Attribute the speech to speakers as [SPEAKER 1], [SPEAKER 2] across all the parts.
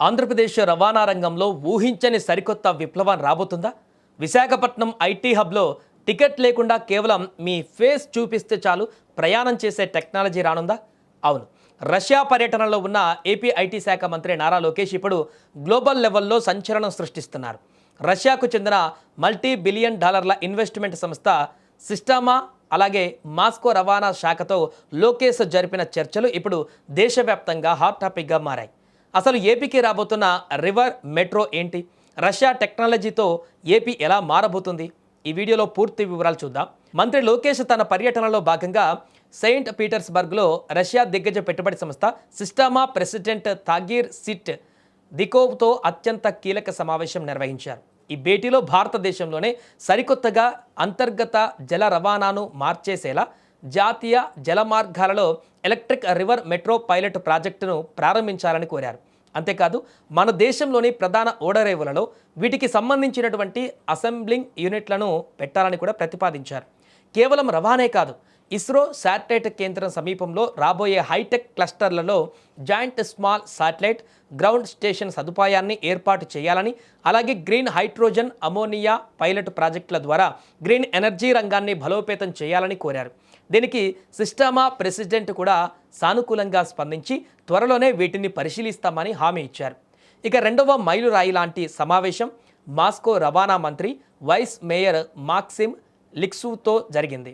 [SPEAKER 1] ఆంధ్రప్రదేశ్ రవాణా రంగంలో ఊహించని సరికొత్త విప్లవం రాబోతుందా? విశాఖపట్నం ఐటీ హబ్లో టికెట్ లేకుండా కేవలం మీ ఫేస్ చూపిస్తే చాలు ప్రయాణం చేసే టెక్నాలజీ రానుందా? అవును, రష్యా పర్యటనలో ఉన్న ఏపీ ఐటీ శాఖ మంత్రి నారా లోకేష్ ఇప్పుడు గ్లోబల్ లెవెల్లో సంచలనం సృష్టిస్తున్నారు. రష్యాకు చెందిన మల్టీ బిలియన్ డాలర్ల ఇన్వెస్ట్మెంట్ సంస్థ సిస్టమా అలాగే మాస్కో రవాణా శాఖతో లోకేష్ జరిపిన చర్చలు ఇప్పుడు దేశవ్యాప్తంగా హాట్ టాపిక్గా మారాయి. అసలు ఏపీకి రాబోతున్న రివర్ మెట్రో ఏంటి? రష్యా టెక్నాలజీతో ఏపీ ఎలా మారబోతుంది? ఈ వీడియోలో పూర్తి వివరాలు చూద్దాం. మంత్రి లోకేష్ తన పర్యటనలో భాగంగా సెయింట్ పీటర్స్బర్గ్లో రష్యా దిగ్గజ పెట్టుబడి సంస్థ సిస్టమా ప్రెసిడెంట్ తాగీర్ సిట్ దికోవ్తో అత్యంత కీలక సమావేశం నిర్వహించారు. ఈ భేటీలో భారతదేశంలోనే సరికొత్తగా అంతర్గత జల రవాణాను మార్చేసేలా జాతీయ జల మార్గాలలో ఎలక్ట్రిక్ రివర్ మెట్రో పైలట్ ప్రాజెక్టును ప్రారంభించాలని కోరారు. అంతేకాదు మన దేశంలోని ప్రధాన ఓడరేవులలో వీటికి సంబంధించినటువంటి అసెంబ్లింగ్ యూనిట్లను పెట్టాలని కూడా ప్రతిపాదించారు. కేవలం రవాణే కాదు, ఇస్రో శాటిలైట్ కేంద్రం సమీపంలో రాబోయే హైటెక్ క్లస్టర్లలో joint small satellite ground station సదుపాయాన్ని ఏర్పాటు చేయాలని, అలాగే గ్రీన్ హైడ్రోజన్ అమోనియా పైలట్ ప్రాజెక్టుల ద్వారా గ్రీన్ ఎనర్జీ రంగాన్ని బలోపేతం చేయాలని కోరారు. దీనికి సిస్టమా ప్రెసిడెంట్ కూడా సానుకూలంగా స్పందించి త్వరలోనే వీటిని పరిశీలిస్తామని హామీ ఇచ్చారు. ఇక రెండవ మైలురాయి లాంటి సమావేశం మాస్కో రవాణా మంత్రి వైస్ మేయర్ మాక్సిమ్ లిక్సూతో జరిగింది.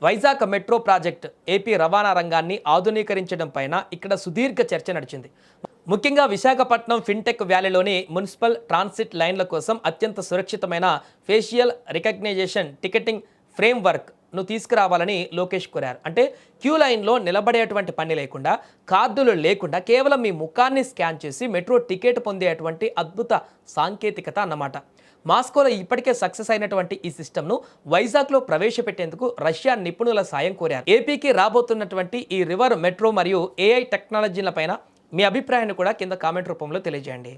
[SPEAKER 1] వైజాగ్ మెట్రో ప్రాజెక్ట్ ఏపీ రవాణా రంగాన్ని ఆధునీకరించడం పైన ఇక్కడ సుదీర్ఘ చర్చ నడిచింది. ముఖ్యంగా విశాఖపట్నం ఫిన్టెక్ వ్యాలీలోని మున్సిపల్ ట్రాన్సిట్ లైన్ల కోసం అత్యంత సురక్షితమైన ఫేషియల్ రికగ్నైజేషన్ టికెటింగ్ ఫ్రేమ్వర్క్ను తీసుకురావాలని లోకేష్ కోరారు. అంటే క్యూ లైన్లో నిలబడేటువంటి పని లేకుండా, కార్డులు లేకుండా కేవలం మీ ముఖాన్ని స్కాన్ చేసి మెట్రో టికెట్ పొందేటువంటి అద్భుత సాంకేతికత అన్నమాట. మాస్కోలో ఇప్పటికే సక్సెస్ అయినటువంటి ఈ సిస్టమ్ను వైజాగ్లో ప్రవేశపెట్టేందుకు రష్యా నిపుణుల సాయం కోరారు. ఏపీకి రాబోతున్నటువంటి ఈ రివర్ మెట్రో మరియు ఏఐ టెక్నాలజీలపైన మీ అభిప్రాయాన్ని కూడా కింద కామెంట్ రూపంలో తెలియజేయండి.